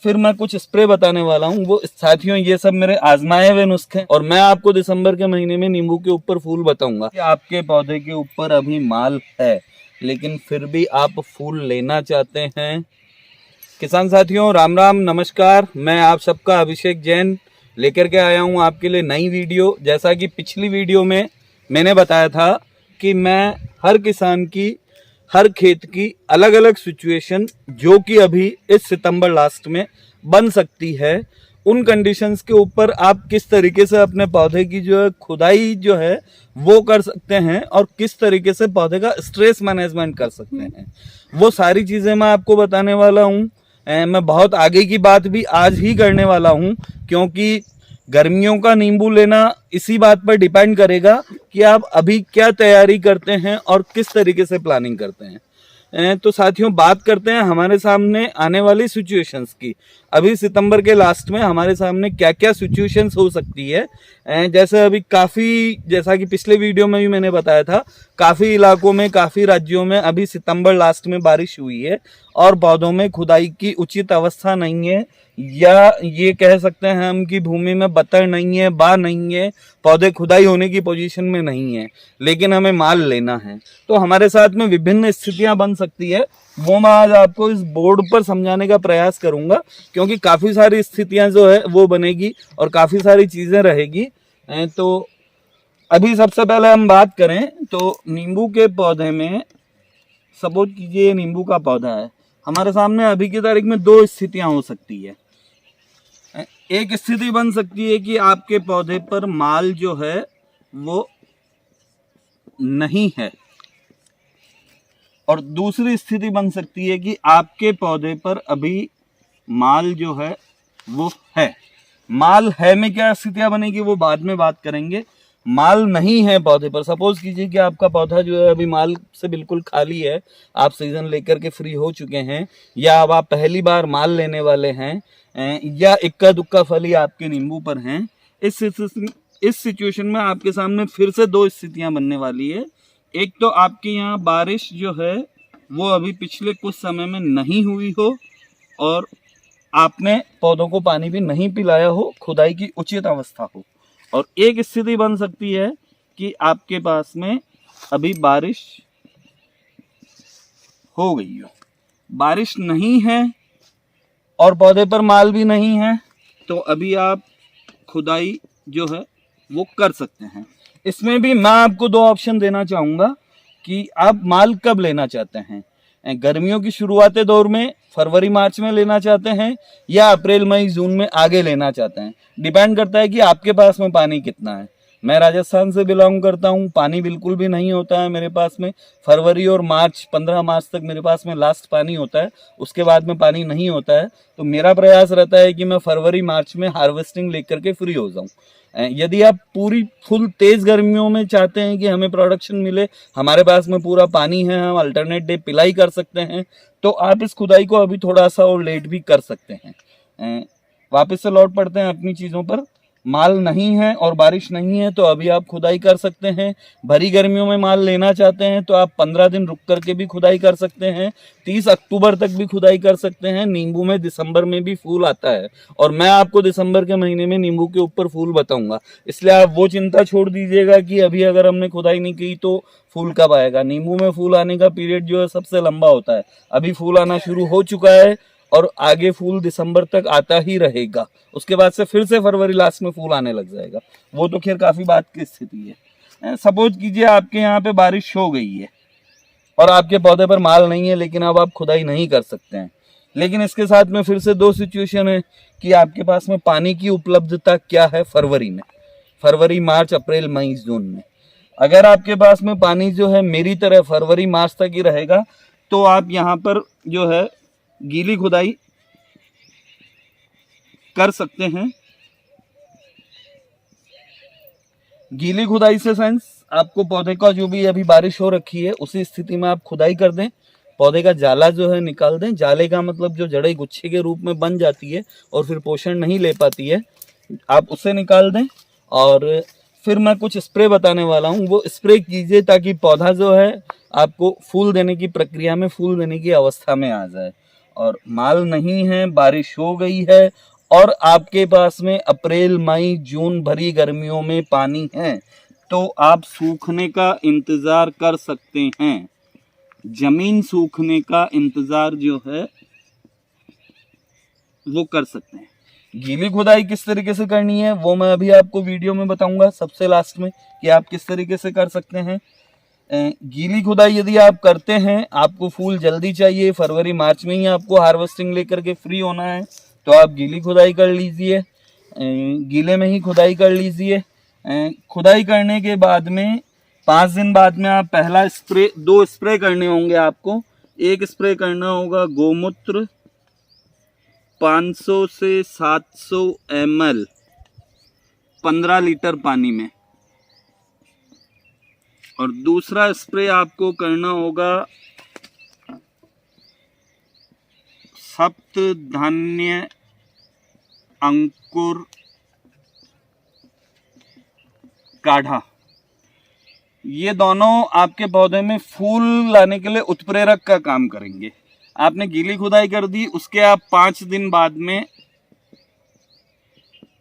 फिर मैं कुछ स्प्रे बताने वाला हूँ। वो साथियों ये सब मेरे आजमाए हुए नुस्खे, और मैं आपको दिसंबर के महीने में नींबू के ऊपर फूल बताऊंगा। आपके पौधे के ऊपर अभी माल है लेकिन फिर भी आप फूल लेना चाहते हैं। किसान साथियों राम राम नमस्कार, मैं आप सबका अभिषेक जैन लेकर के आया हूं आपके लिए नई वीडियो। जैसा कि पिछली वीडियो में मैंने बताया था कि मैं हर किसान की, हर खेत की अलग अलग सिचुएशन जो कि अभी इस सितंबर लास्ट में बन सकती है, उन कंडीशंस के ऊपर आप किस तरीके से अपने पौधे की जो है खुदाई जो है वो कर सकते हैं और किस तरीके से पौधे का स्ट्रेस मैनेजमेंट कर सकते हैं, वो सारी चीज़ें मैं आपको बताने वाला हूँ। मैं बहुत आगे की बात भी आज ही करने वाला हूँ, क्योंकि गर्मियों का नींबू लेना इसी बात पर डिपेंड करेगा कि आप अभी क्या तैयारी करते हैं और किस तरीके से प्लानिंग करते हैं। तो साथियों बात करते हैं हमारे सामने आने वाली सिचुएशंस की। अभी सितंबर के लास्ट में हमारे सामने क्या क्या सिचुएशंस हो सकती है। जैसे अभी काफ़ी, जैसा कि पिछले वीडियो में भी मैंने बताया था, काफ़ी इलाकों में, काफ़ी राज्यों में अभी सितंबर लास्ट में बारिश हुई है और पौधों में खुदाई की उचित अवस्था नहीं है, या ये कह सकते हैं हम कि भूमि में बतर नहीं है, बा नहीं है, पौधे खुदाई होने की पोजीशन में नहीं है, लेकिन हमें माल लेना है। तो हमारे साथ में विभिन्न स्थितियां बन सकती है, वो मैं आज आपको इस बोर्ड पर समझाने का प्रयास करूंगा, क्योंकि काफ़ी सारी स्थितियां जो है वो बनेगी और काफ़ी सारी चीज़ें रहेगी। तो अभी सबसे पहले हम बात करें तो नींबू के पौधे में, सपोज कीजिए नींबू का पौधा है, हमारे सामने अभी की तारीख में दो स्थितियां हो सकती है। एक स्थिति बन सकती है कि आपके पौधे पर माल जो है वो नहीं है, और दूसरी स्थिति बन सकती है कि आपके पौधे पर अभी माल जो है वो है। माल है में क्या स्थितियां बनेगी वो बाद में बात करेंगे। माल नहीं है पौधे पर, सपोज कीजिए कि आपका पौधा जो है अभी माल से बिल्कुल खाली है, आप सीजन लेकर के फ्री हो चुके हैं, या अब आप पहली बार माल लेने वाले हैं, या इक्का दुक्का फली आपके नींबू पर हैं। इस सिचुएशन में आपके सामने फिर से दो स्थितियां बनने वाली है। एक तो आपके यहाँ बारिश जो है वो अभी पिछले कुछ समय में नहीं हुई हो और आपने पौधों को पानी भी नहीं पिलाया हो, खुदाई की उचित अवस्था हो। और एक स्थिति बन सकती है कि आपके पास में अभी बारिश हो गई हो, बारिश नहीं है और पौधे पर माल भी नहीं है, तो अभी आप खुदाई जो है वो कर सकते हैं। इसमें भी मैं आपको दो ऑप्शन देना चाहूँगा कि आप माल कब लेना चाहते हैं। गर्मियों की शुरुआती दौर में फरवरी मार्च में लेना चाहते हैं, या अप्रैल मई जून में आगे लेना चाहते हैं। डिपेंड करता है कि आपके पास में पानी कितना है। मैं राजस्थान से बिलोंग करता हूँ, पानी बिल्कुल भी नहीं होता है मेरे पास में। फरवरी और मार्च, 15 मार्च तक मेरे पास में लास्ट पानी होता है, उसके बाद में पानी नहीं होता है। तो मेरा प्रयास रहता है कि मैं फरवरी मार्च में हार्वेस्टिंग लेकर के फ्री हो जाऊँ। यदि आप पूरी फुल तेज गर्मियों में चाहते हैं कि हमें प्रोडक्शन मिले, हमारे पास में पूरा पानी है, हम अल्टरनेट डे पिलाई कर सकते हैं, तो आप इस खुदाई को अभी थोड़ा सा और लेट भी कर सकते हैं। वापस से लौट पड़ते हैं अपनी चीज़ों पर। माल नहीं है और बारिश नहीं है तो अभी आप खुदाई कर सकते हैं। भरी गर्मियों में माल लेना चाहते हैं तो आप 15 दिन रुक करके भी खुदाई कर सकते हैं। 30 अक्टूबर तक भी खुदाई कर सकते हैं। नींबू में दिसंबर में भी फूल आता है, और मैं आपको दिसंबर के महीने में नींबू के ऊपर फूल बताऊंगा, इसलिए आप वो चिंता छोड़ दीजिएगा कि अभी अगर हमने खुदाई नहीं की तो फूल कब आएगा। नींबू में फूल आने का पीरियड जो है सबसे लंबा होता है। अभी फूल आना शुरू हो चुका है और आगे फूल दिसंबर तक आता ही रहेगा। उसके बाद से फिर से फरवरी लास्ट में फूल आने लग जाएगा। वो तो खैर काफ़ी बात की स्थिति है। सपोज कीजिए आपके यहाँ पे बारिश हो गई है और आपके पौधे पर माल नहीं है, लेकिन अब आप खुदाई नहीं कर सकते हैं। लेकिन इसके साथ में फिर से दो सिचुएशन है कि आपके पास में पानी की उपलब्धता क्या है फरवरी में, फरवरी मार्च अप्रैल मई जून में। अगर आपके पास में पानी जो है मेरी तरह फरवरी मार्च तक ही रहेगा तो आप यहाँ पर जो है गीली खुदाई कर सकते हैं। गीली खुदाई से सेंस आपको पौधे का जो भी अभी बारिश हो रखी है उसी स्थिति में आप खुदाई कर दें, पौधे का जाला जो है निकाल दें। जाले का मतलब जो जड़ें गुच्छे के रूप में बन जाती है और फिर पोषण नहीं ले पाती है, आप उसे निकाल दें। और फिर मैं कुछ स्प्रे बताने वाला हूँ, वो स्प्रे कीजिए ताकि पौधा जो है आपको फूल देने की प्रक्रिया में, फूल देने की अवस्था में आ जाए। और माल नहीं है, बारिश हो गई है और आपके पास में अप्रैल मई जून भरी गर्मियों में पानी है, तो आप सूखने का इंतजार कर सकते हैं। जमीन सूखने का इंतजार जो है वो कर सकते हैं। गीली खुदाई किस तरीके से करनी है वो मैं अभी आपको वीडियो में बताऊंगा सबसे लास्ट में, कि आप किस तरीके से कर सकते हैं। गीली खुदाई यदि आप करते हैं, आपको फूल जल्दी चाहिए, फरवरी मार्च में ही आपको हार्वेस्टिंग लेकर के फ्री होना है, तो आप गीली खुदाई कर लीजिए, गीले में ही खुदाई कर लीजिए। खुदाई करने के बाद में 5 दिन बाद में आप पहला स्प्रे, 2 स्प्रे करने होंगे आपको। एक स्प्रे करना होगा गोमूत्र 500 से 700 ml 15 लीटर पानी में, और दूसरा स्प्रे आपको करना होगा सप्त धान्य अंकुर काढ़ा। ये दोनों आपके पौधे में फूल लाने के लिए उत्प्रेरक का काम करेंगे। आपने गीली खुदाई कर दी, उसके आप 5 दिन बाद में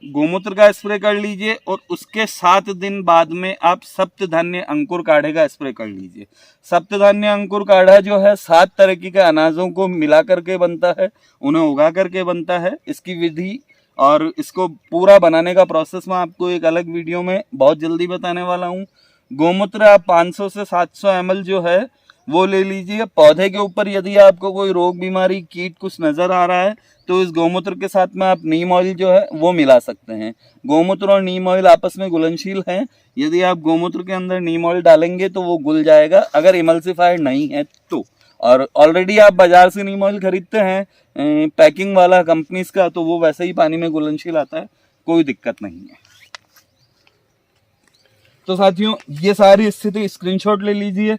गोमूत्र का स्प्रे कर लीजिए और उसके 7 दिन बाद में आप सप्तधान्य अंकुर काढ़े का स्प्रे कर लीजिए। सप्तधान्य अंकुर काढ़ा जो है 7 तरह के अनाजों को मिला करके बनता है, उन्हें उगा करके बनता है। इसकी विधि और इसको पूरा बनाने का प्रोसेस मैं आपको एक अलग वीडियो में बहुत जल्दी बताने वाला हूँ। गोमूत्र आप 500 से 700 ml जो है वो ले लीजिए। पौधे के ऊपर यदि आपको कोई रोग बीमारी कीट कुछ नजर आ रहा है तो इस गोमूत्र के साथ में आप नीम ऑयल जो है वो मिला सकते हैं। गोमूत्र और नीम ऑयल आपस में घुलनशील हैं। यदि आप गोमूत्र के अंदर नीम ऑयल डालेंगे तो वो घुल जाएगा, अगर इमल्सिफाइड नहीं है तो। और ऑलरेडी आप बाजार से नीम ऑयल खरीदते हैं पैकिंग वाला कंपनीज का, तो वो वैसे ही पानी में घुलनशील आता है, कोई दिक्कत नहीं है। तो साथियों ये सारी स्थिति स्क्रीनशॉट ले लीजिए।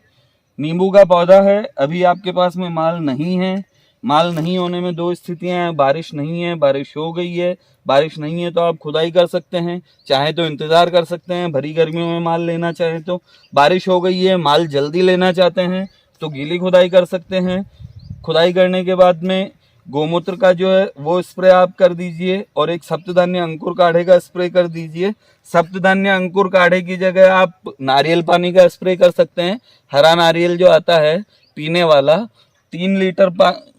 नींबू का पौधा है, अभी आपके पास में माल नहीं है। माल नहीं होने में 2 स्थितियां हैं, बारिश नहीं है, बारिश हो गई है। बारिश नहीं है तो आप खुदाई कर सकते हैं, चाहे तो इंतजार कर सकते हैं, भरी गर्मियों में माल लेना चाहे तो। बारिश हो गई है, माल जल्दी लेना चाहते हैं तो गीली खुदाई कर सकते हैं। खुदाई करने के बाद में गोमूत्र का जो है वो स्प्रे आप कर दीजिए और एक सप्तधान्य अंकुर काढ़े का स्प्रे कर दीजिए। सप्तधान्य अंकुर काढ़े की जगह आप नारियल पानी का स्प्रे कर सकते हैं। हरा नारियल जो आता है पीने वाला, 3 लीटर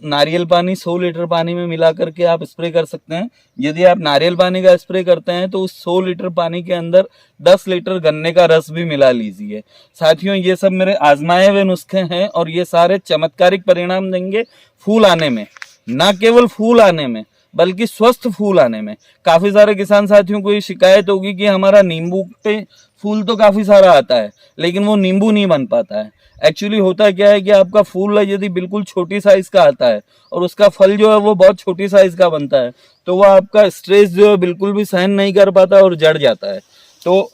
नारियल पानी 100 लीटर पानी में मिला करके आप स्प्रे कर सकते हैं। यदि आप नारियल पानी का स्प्रे करते हैं तो उस 100 लीटर पानी के अंदर 10 लीटर गन्ने का रस भी मिला लीजिए। साथियों ये सब मेरे आजमाए हुए नुस्खे हैं और ये सारे चमत्कारिक परिणाम देंगे फूल आने में, ना केवल फूल आने में बल्कि स्वस्थ फूल आने में। काफी सारे किसान साथियों को ये शिकायत होगी कि हमारा नींबू पे फूल तो काफी सारा आता है लेकिन वो नींबू नहीं बन पाता है। एक्चुअली होता क्या है कि आपका फूल यदि बिल्कुल छोटी साइज का आता है और उसका फल जो है वो बहुत छोटी साइज का बनता है तो वो आपका स्ट्रेस जो है बिल्कुल भी सहन नहीं कर पाता और जड़ जाता है। तो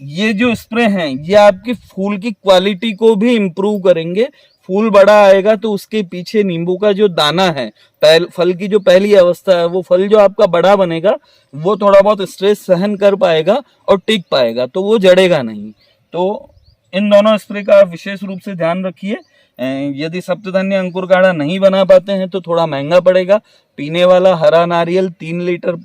ये जो स्प्रे हैं ये आपकी फूल की क्वालिटी को भी इम्प्रूव करेंगे। फूल बड़ा आएगा तो उसके पीछे नींबू का जो दाना है, फल की जो पहली अवस्था है, वो फल जो आपका बड़ा बनेगा वो थोड़ा बहुत स्ट्रेस सहन कर पाएगा और टिक पाएगा, तो वो जड़ेगा नहीं। तो इन दोनों स्प्रे का आप विशेष रूप से ध्यान रखिए। यदि सप्तधान्य अंकुर काढ़ा नहीं बना पाते हैं तो थोड़ा महंगा पड़ेगा। पीने वाला हरा नारियल 3 लीटर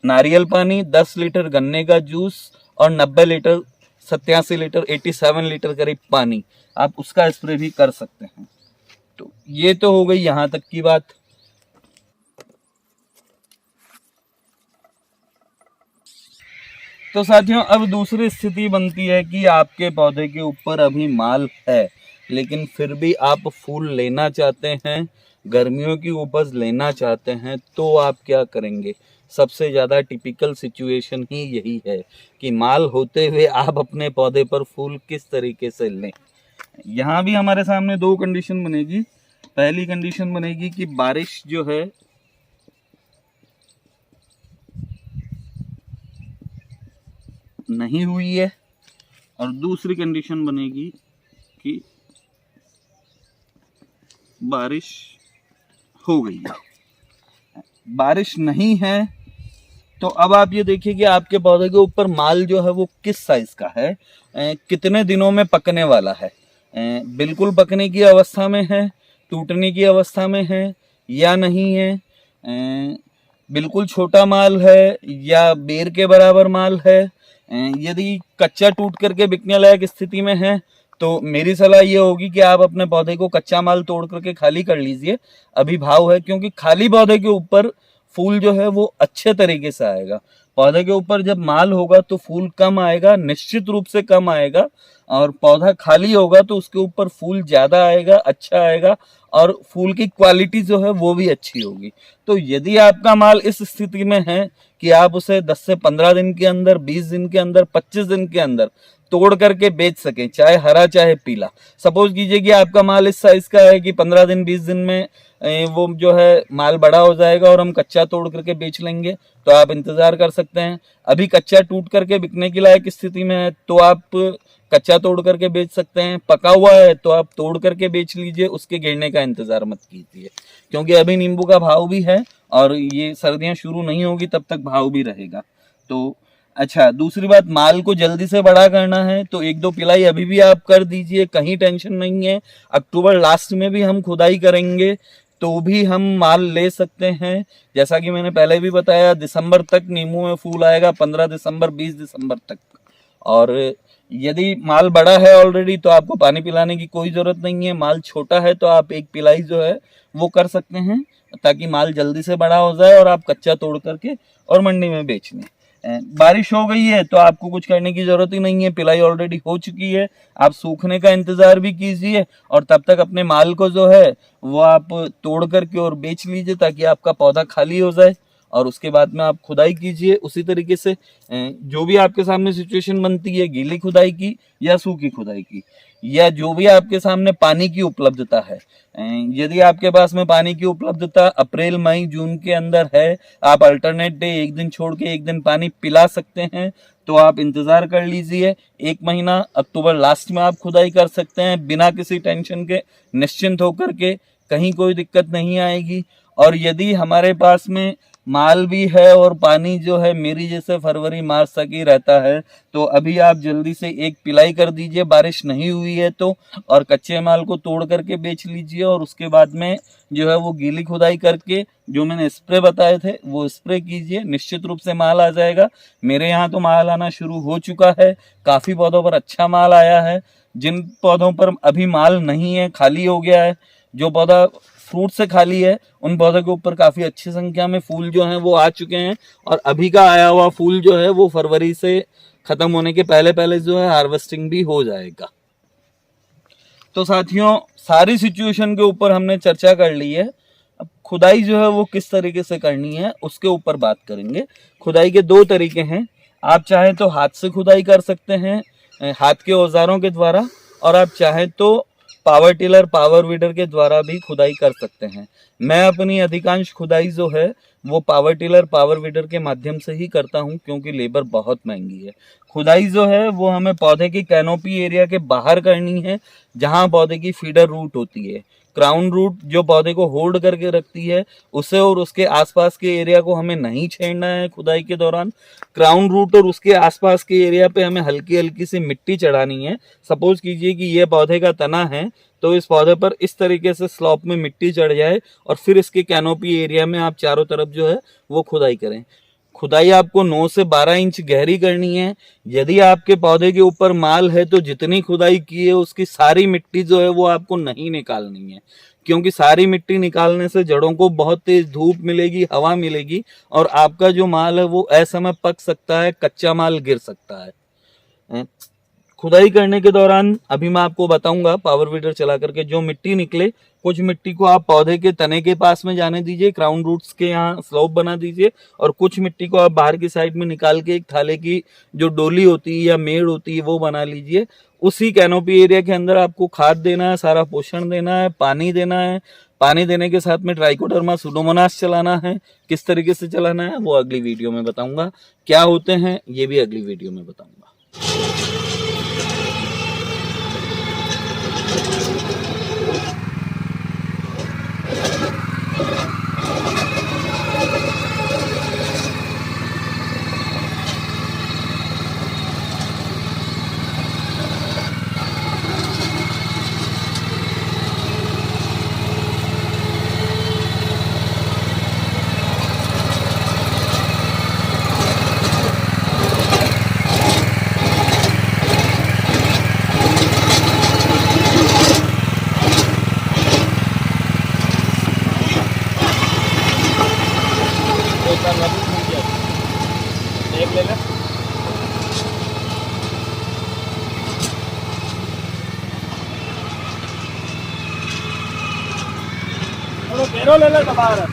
नारियल पानी, 10 लीटर गन्ने का जूस और 90 लीटर 87 लीटर 87 लीटर करीब पानी, आप उसका स्प्रे भी कर सकते हैं। तो ये तो हो गई यहाँ तक की बात। तो साथियों अब दूसरी स्थिति बनती है कि आपके पौधे के ऊपर अभी माल है लेकिन फिर भी आप फूल लेना चाहते हैं, गर्मियों की उपज लेना चाहते हैं, तो आप क्या करेंगे। सबसे ज़्यादा टिपिकल सिचुएशन ही यही है कि माल होते हुए आप अपने पौधे पर फूल किस तरीके से लें। यहाँ भी हमारे सामने 2 कंडीशन बनेगी। पहली कंडीशन बनेगी कि बारिश जो है नहीं हुई है और दूसरी कंडीशन बनेगी कि बारिश हो गई है। बारिश नहीं है तो अब आप ये देखिए कि आपके पौधे के ऊपर माल जो है वो किस साइज का है, कितने दिनों में पकने वाला है, बिल्कुल पकने की अवस्था में है, टूटने की अवस्था में है, या नहीं है, बिल्कुल छोटा माल है या बेर के बराबर माल है। यदि कच्चा टूट करके बिकने लायक स्थिति में है तो मेरी सलाह ये होगी कि आप अपने पौधे को कच्चा माल तोड़ करके खाली कर लीजिए, अभी भाव है। क्योंकि खाली पौधे के ऊपर फूल जो है वो अच्छे तरीके से आएगा। पौधे के ऊपर जब माल होगा तो फूल कम आएगा, निश्चित रूप से कम आएगा, और पौधा खाली होगा तो उसके ऊपर फूल ज्यादा आएगा, अच्छा आएगा, और फूल की क्वालिटी जो है वो भी अच्छी होगी। तो यदि आपका माल इस स्थिति में है कि आप उसे 10 से 15 दिन के अंदर, 20 दिन के अंदर, 25 दिन के अंदर तोड़ करके बेच सके, चाहे हरा चाहे पीला। सपोज कीजिए कि आपका माल इस साइज का है कि 15 दिन 20 दिन में वो जो है माल बड़ा हो जाएगा और हम कच्चा तोड़ करके बेच लेंगे, तो आप इंतजार कर सकते हैं। अभी कच्चा टूट करके बिकने की लायक स्थिति में है तो आप कच्चा तोड़ करके बेच सकते हैं। पका हुआ है तो आप तोड़ करके बेच लीजिए, उसके गिरने का इंतजार मत कीजिए, क्योंकि अभी नींबू का भाव भी है और ये सर्दियां शुरू नहीं होगी तब तक भाव भी रहेगा। तो अच्छा, दूसरी बात, माल को जल्दी से बड़ा करना है तो 1-2 पिलाई अभी भी आप कर दीजिए, कहीं टेंशन नहीं है। अक्टूबर लास्ट में भी हम खुदाई करेंगे तो भी हम माल ले सकते हैं। जैसा कि मैंने पहले भी बताया, दिसंबर तक नींबू में फूल आएगा, 15 दिसंबर 20 दिसंबर तक। और यदि माल बड़ा है ऑलरेडी तो आपको पानी पिलाने की कोई जरूरत नहीं है। माल छोटा है तो आप 1 पिलाई जो है वो कर सकते हैं, ताकि माल जल्दी से बड़ा हो जाए और आप कच्चा तोड़ करके और मंडी में बेच लें। बारिश हो गई है तो आपको कुछ करने की जरूरत ही नहीं है, पिलाई ऑलरेडी हो चुकी है। आप सूखने का इंतजार भी कीजिए और तब तक अपने माल को जो है वो आप तोड़ करके और बेच लीजिए, ताकि आपका पौधा खाली हो जाए। और उसके बाद में आप खुदाई कीजिए उसी तरीके से, जो भी आपके सामने सिचुएशन बनती है, गीली खुदाई की या सूखी खुदाई की, या जो भी आपके सामने पानी की उपलब्धता है। यदि आपके पास में पानी की उपलब्धता अप्रैल मई जून के अंदर है, आप अल्टरनेट डे 1 दिन छोड़ के 1 दिन पानी पिला सकते हैं, तो आप इंतजार कर लीजिए। 1 महीना अक्टूबर लास्ट में आप खुदाई कर सकते हैं बिना किसी टेंशन के, निश्चिंत होकर के, कहीं कोई दिक्कत नहीं आएगी। और यदि हमारे पास में माल भी है और पानी जो है मेरी जैसे फरवरी मार्च तक ही रहता है, तो अभी आप जल्दी से 1 पिलाई कर दीजिए, बारिश नहीं हुई है तो, और कच्चे माल को तोड़ करके बेच लीजिए। और उसके बाद में जो है वो गीली खुदाई करके जो मैंने स्प्रे बताए थे वो स्प्रे कीजिए, निश्चित रूप से माल आ जाएगा। मेरे यहाँ तो माल आना शुरू हो चुका है, काफ़ी पौधों पर अच्छा माल आया है। जिन पौधों पर अभी माल नहीं है, खाली हो गया है, जो पौधा फ्रूट से खाली है, उन पौधों के ऊपर काफी अच्छी संख्या में फूल जो हैं वो आ चुके हैं। और अभी का आया हुआ फूल जो है वो फरवरी से खत्म होने के पहले पहले जो है हार्वेस्टिंग भी हो जाएगा। तो साथियों, सारी सिचुएशन के ऊपर हमने चर्चा कर ली है। अब खुदाई जो है वो किस तरीके से करनी है उसके ऊपर बात करेंगे। खुदाई के 2 तरीके हैं। आप चाहें तो हाथ से खुदाई कर सकते हैं, हाथ के औजारों के द्वारा, और आप चाहें तो पावर टिलर, पावर वीडर के द्वारा भी खुदाई कर सकते हैं। मैं अपनी अधिकांश खुदाई जो है वो पावर टिलर, पावर वीडर के माध्यम से ही करता हूं, क्योंकि लेबर बहुत महंगी है। खुदाई जो है वो हमें पौधे की कैनोपी एरिया के बाहर करनी है, जहां पौधे की फीडर रूट होती है। क्राउन रूट जो पौधे को होल्ड करके रखती है, उसे और उसके आसपास के एरिया को हमें नहीं छेड़ना है खुदाई के दौरान। क्राउन रूट और उसके आसपास के एरिया पे हमें हल्की हल्की सी मिट्टी चढ़ानी है। सपोज कीजिए कि ये पौधे का तना है, तो इस पौधे पर इस तरीके से स्लॉप में मिट्टी चढ़ जाए और फिर इसके कैनोपी एरिया में आप चारों तरफ जो है वो खुदाई करें। खुदाई आपको 9 से 12 इंच गहरी करनी है। यदि आपके पौधे के ऊपर माल है तो जितनी खुदाई की है उसकी सारी मिट्टी जो है वो आपको नहीं निकालनी है, क्योंकि सारी मिट्टी निकालने से जड़ों को बहुत तेज धूप मिलेगी, हवा मिलेगी, और आपका जो माल है वो असमय पक सकता है, कच्चा माल गिर सकता है। खुदाई करने के दौरान अभी मैं आपको बताऊंगा पावर वीडर चला करके, जो मिट्टी निकले, कुछ मिट्टी को आप पौधे के तने के पास में जाने दीजिए, क्राउन रूट्स के यहाँ स्लोप बना दीजिए, और कुछ मिट्टी को आप बाहर की साइड में निकाल के एक थाले की जो डोली होती है या मेड़ होती है वो बना लीजिए। उसी कैनोपी एरिया के अंदर आपको खाद देना है, सारा पोषण देना है, पानी देना है। पानी देने के साथ में ट्राइकोडर्मा सुडोमोनास चलाना है। किस तरीके से चलाना है वो अगली वीडियो में बताऊंगा, क्या होते हैं ये भी अगली वीडियो में बताऊंगा। एक बार वापस मिल गया, देख ले। चलो घेरो ले ले बाहर।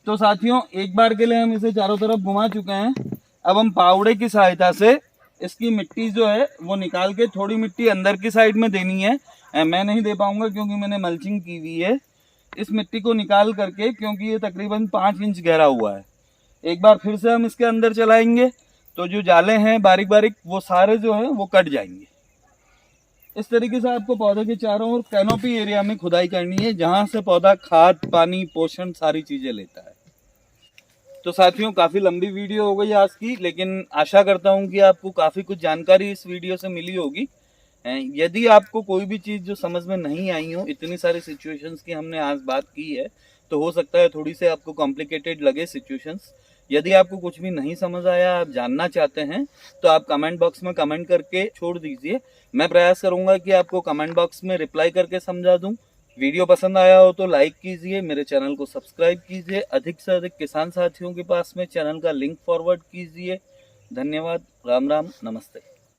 तो साथियों एक बार के लिए हम इसे चारों तरफ घुमा चुके हैं। अब हम पावड़े की सहायता से इसकी मिट्टी जो है वो निकाल के, थोड़ी मिट्टी अंदर की साइड में देनी है, मैं नहीं दे पाऊंगा क्योंकि मैंने मल्चिंग की हुई है। इस मिट्टी को निकाल करके, क्योंकि ये तकरीबन 5 इंच गहरा हुआ है, एक बार फिर से हम इसके अंदर चलाएंगे तो जो जाले हैं बारीक बारीक वो सारे जो है वो कट जाएंगे। इस तरीके से आपको पौधे के चारों ओर कैनोपी एरिया में खुदाई करनी है, जहां से पौधा खाद, पानी, पोषण सारी चीजें लेता है। तो साथियों काफी लंबी वीडियो हो गई आज की, लेकिन आशा करता हूं कि आपको काफी कुछ जानकारी इस वीडियो से मिली होगी। यदि आपको कोई भी चीज जो समझ में नहीं आई हो, इतनी सारी सिचुएशंस की हमने आज बात की है, तो हो सकता है थोड़ी सी आपको कॉम्प्लिकेटेड लगे सिचुएशंस। यदि आपको कुछ भी नहीं समझ आया, आप जानना चाहते हैं, तो आप कमेंट बॉक्स में कमेंट करके छोड़ दीजिए। मैं प्रयास करूंगा कि आपको कमेंट बॉक्स में रिप्लाई करके समझा दूं। वीडियो पसंद आया हो तो लाइक कीजिए, मेरे चैनल को सब्सक्राइब कीजिए, अधिक से अधिक किसान साथियों के पास में चैनल का लिंक फॉरवर्ड कीजिए। धन्यवाद। राम राम, नमस्ते।